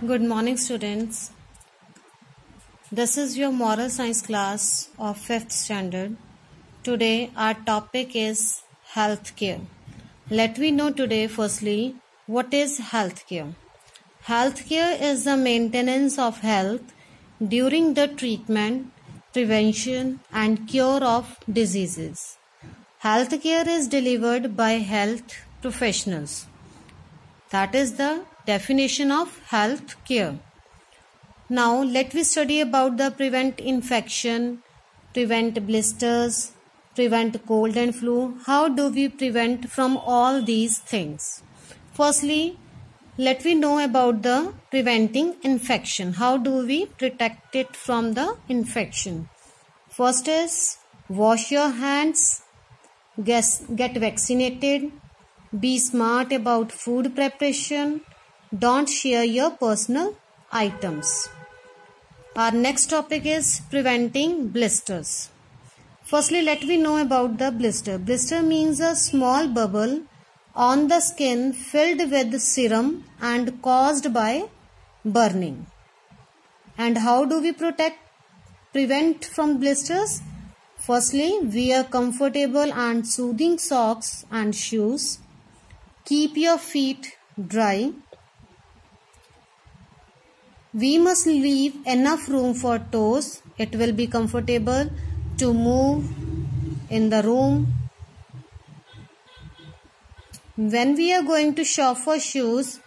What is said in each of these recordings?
Good morning, students. This is your moral science class of 5th standard. Today our topic is healthcare. Let me know today firstly what is healthcare. Healthcare is the maintenance of health during the treatment, prevention and cure of diseases. Healthcare is delivered by health professionals. That is the definition of health care. Now let me study about the prevent infection, prevent blisters, prevent cold and flu. How do we prevent from all these things? Firstly, let me know about the preventing infection. How do we protect it from the infection? First is wash your hands, get vaccinated, be smart about food preparation, don't share your personal items. Our next topic is preventing blisters. Firstly, let me know about the blister. Blister means a small bubble on the skin filled with serum and caused by burning. And how do we prevent from blisters? Firstly, wear comfortable and soothing socks and shoes. Keep your feet dry. We must leave enough room for toes. It will be comfortable to move in the room. When we are going to shop for shoes,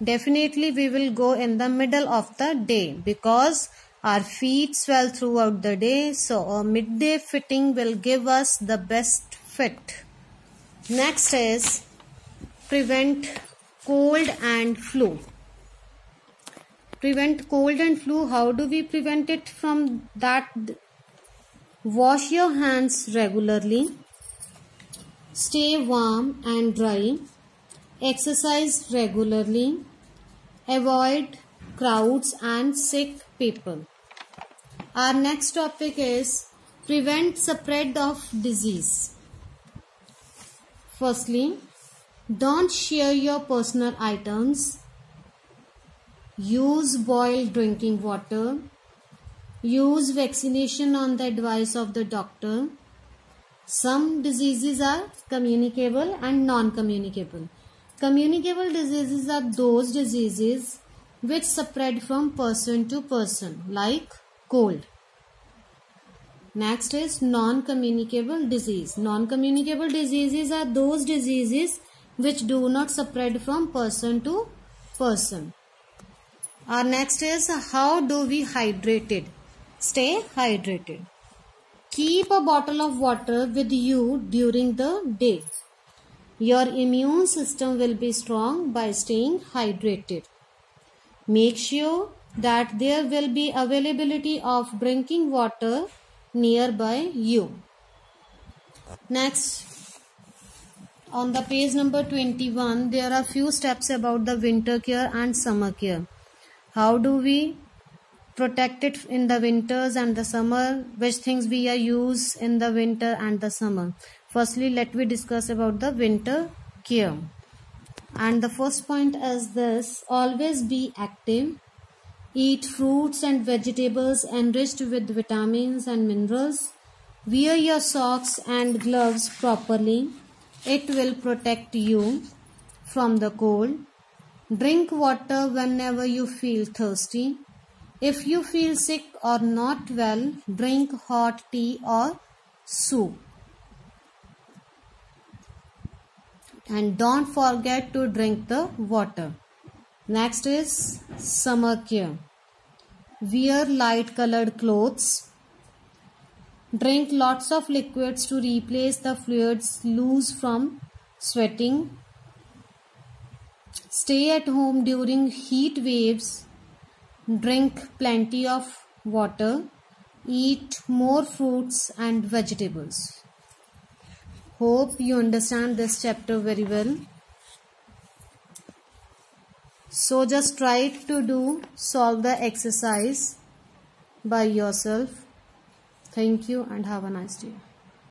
definitely we will go in the middle of the day because our feet swell throughout the day. So a midday fitting will give us the best fit. Next is prevent cold and flu. Prevent cold and flu. How do we prevent it from that? Wash your hands regularly. Stay warm and dry. Exercise regularly. Avoid crowds and sick people. Our next topic is prevent spread of disease. Firstly, don't share your personal items. Use boiled drinking water. Use vaccination on the advice of the doctor. Some diseases are communicable and non-communicable. Communicable diseases are those diseases which spread from person to person, like cold. Next is non-communicable disease. Non-communicable diseases are those diseases which do not spread from person to person. Our next is how do we hydrate it? Stay hydrated. Keep a bottle of water with you during the day. Your immune system will be strong by staying hydrated. Make sure that there will be availability of drinking water nearby you. Next, on the page number 21, there are few steps about the winter care and summer care. How do we protect it in the winters and the summer? Which things we are use in the winter and the summer? Firstly, let me discuss about the winter care. And the first point is this: always be active. Eat fruits and vegetables enriched with vitamins and minerals. Wear your socks and gloves properly. It will protect you from the cold. Drink water whenever you feel thirsty. If you feel sick or not well, drink hot tea or soup. And don't forget to drink the water. Next is summer care. Wear light colored clothes. Drink lots of liquids to replace the fluids loose from sweating. Stay at home during heat waves. Drink plenty of water. Eat more fruits and vegetables. Hope you understand this chapter very well. So just try to solve the exercise by yourself. Thank you and have a nice day.